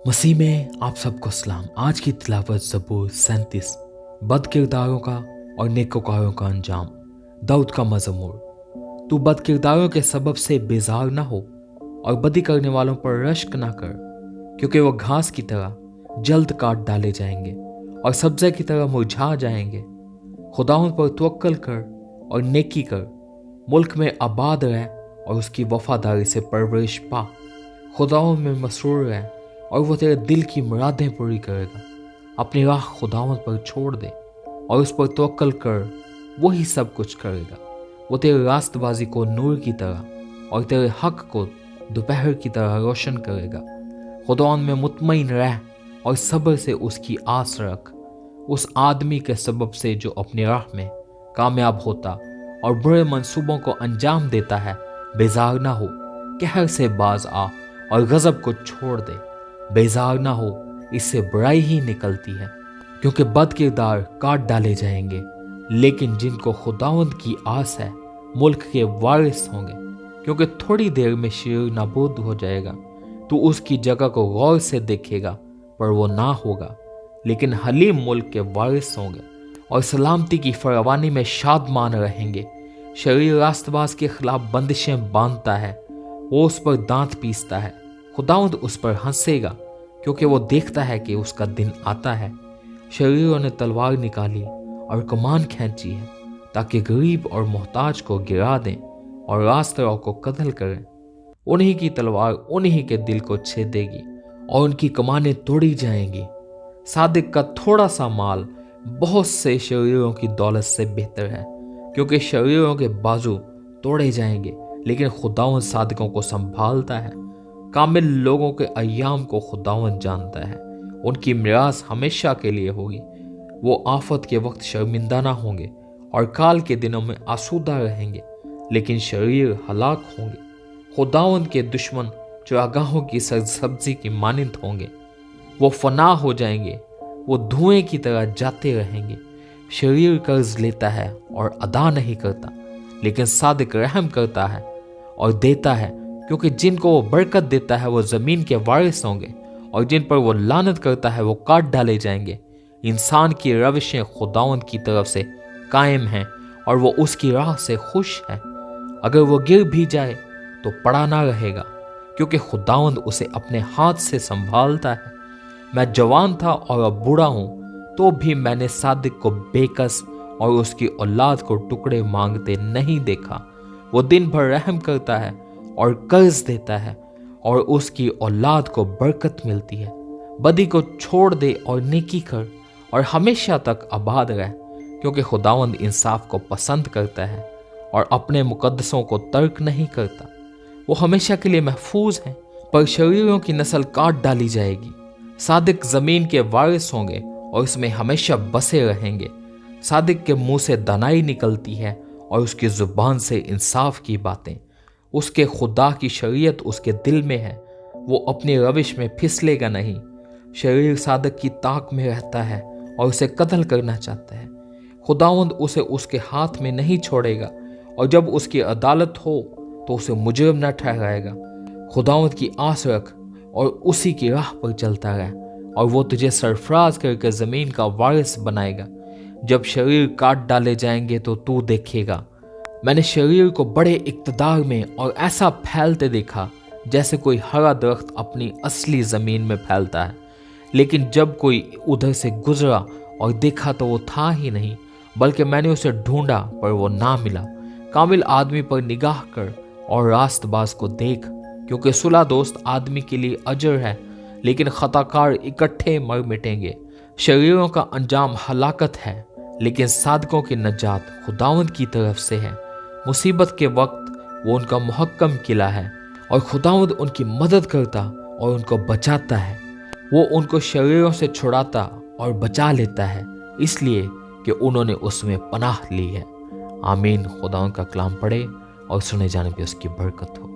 मसीह में आप सबको सलाम। आज की तिलावत ज़बूर 37 बद किरदारों का और नेकोकारों का अंजाम। दाऊद का मज़मूर। तू बद किरदारों के सबब से बेजार न हो और बदी करने वालों पर रश्क न कर, क्योंकि वो घास की तरह जल्द काट डाले जाएंगे और सब्ज़े की तरह मुरझा जाएंगे। खुदाउन पर तवक्कल कर और नेकी कर, मुल्क में आबाद रह और उसकी वफादारी से परवरिश पा। खुदाउन में मसरूर रह और वो तेरे दिल की मुरादें पूरी करेगा। अपनी राह खुदावंद पर छोड़ दे और उस पर तवक्कल कर, वही सब कुछ करेगा। वो तेरे रास्तबाजी को नूर की तरह और तेरे हक को दोपहर की तरह रोशन करेगा। खुदावंद में मुतमईन रह और सब्र से उसकी आस रख। उस आदमी के सबब से जो अपनी राह में कामयाब होता और बुरे मंसूबों को अंजाम देता है, बेजार ना हो। कहर से बाज आ और गजब को छोड़ दे। बेजार ना हो, इससे बुराई ही निकलती है, क्योंकि बद किरदार काट डाले जाएंगे, लेकिन जिनको खुदावंद की आस है मुल्क के वारिस होंगे। क्योंकि थोड़ी देर में शरीर नाबूद हो जाएगा, तो उसकी जगह को गौर से देखेगा, पर वो ना होगा, लेकिन हलीम मुल्क के वारिस होंगे और सलामती की फरावानी में शादमान रहेंगे। शरीर रास्तबाज के खिलाफ बंदिशें बांधता है, वो उस पर दांत पीसता है। खुदावंद उस पर हंसेगा, क्योंकि वो देखता है कि उसका दिन आता है। शरीरों ने तलवार निकाली और कमान खींची है, ताकि गरीब और मोहताज को गिरा दें और रास्तरों को कत्ल करें। उन्हीं की तलवार उन्हीं के दिल को छेदेगी और उनकी कमानें तोड़ी जाएंगी। सादिक का थोड़ा सा माल बहुत से शरीरों की दौलत से बेहतर है, क्योंकि शरीरों के बाजू तोड़े जाएंगे, लेकिन खुदावंद सादिकों को संभालता है। कामिल लोगों के अय्याम को खुदावंद जानता है, उनकी मिरास हमेशा के लिए होगी। वो आफत के वक्त शर्मिंदा ना होंगे और काल के दिनों में आसूदा रहेंगे, लेकिन शरीर हलाक होंगे। खुदावंद के दुश्मन चरागाहों की सब्जी की मानिंद होंगे। वो फना हो जाएंगे, वो धुएं की तरह जाते रहेंगे। शरीर कर्ज लेता है और अदा नहीं करता, लेकिन सादिक रहम करता है और देता है। क्योंकि जिनको वो बरकत देता है वो ज़मीन के वारिस होंगे, और जिन पर वो लानत करता है वो काट डाले जाएंगे। इंसान की रविशें खुदावंद की तरफ से कायम हैं और वो उसकी राह से खुश है। अगर वो गिर भी जाए तो पड़ा ना रहेगा, क्योंकि खुदावंद उसे अपने हाथ से संभालता है। मैं जवान था और अब बूढ़ा हूँ, तो भी मैंने सादिक को बेकस और उसकी औलाद को टुकड़े मांगते नहीं देखा। वो दिन भर रहम करता है और कर्ज देता है, और उसकी औलाद को बरकत मिलती है। बदी को छोड़ दे और नेकी कर, और हमेशा तक आबाद रह, क्योंकि खुदावंद इंसाफ को पसंद करता है और अपने मुकद्दसों को तर्क नहीं करता। वो हमेशा के लिए महफूज है, पर शरीरों की नस्ल काट डाली जाएगी। सादिक जमीन के वारिस होंगे और उसमें हमेशा बसे रहेंगे। सादिक के मुंह से दानाई निकलती है और उसकी जुबान से इंसाफ की बातें। उसके खुदा की शरीयत उसके दिल में है, वो अपनी रविश में फिसलेगा नहीं। शरीर सादक की ताक में रहता है और उसे कत्ल करना चाहता है। खुदावंद उसे उसके हाथ में नहीं छोड़ेगा, और जब उसकी अदालत हो तो उसे मुजरिम न ठहराएगा। खुदावंद की आस रख और उसी की राह पर चलता रह, और वो तुझे सरफराज करके ज़मीन का वारिस बनाएगा। जब शरीर काट डाले जाएंगे तो तू देखेगा। मैंने शरीर को बड़े इक़्तिदार में और ऐसा फैलते देखा, जैसे कोई हरा दरख्त अपनी असली ज़मीन में फैलता है। लेकिन जब कोई उधर से गुजरा और देखा तो वो था ही नहीं, बल्कि मैंने उसे ढूंढा पर वो ना मिला। कामिल आदमी पर निगाह कर और रास्तबाज को देख, क्योंकि सुलह दोस्त आदमी के लिए अजर है, लेकिन खताकार इकट्ठे मर मिटेंगे। शरीरों का अंजाम हलाकत है, लेकिन सादकों की नजात खुदावंद की तरफ से है। मुसीबत के वक्त वो उनका मुहक्कम किला है, और खुदावंद उनकी मदद करता और उनको बचाता है। वो उनको शरीरों से छुड़ाता और बचा लेता है, इसलिए कि उन्होंने उसमें पनाह ली है। आमीन। खुदावंद का कलाम पढ़े और सुने जाने पे उसकी बरकत हो।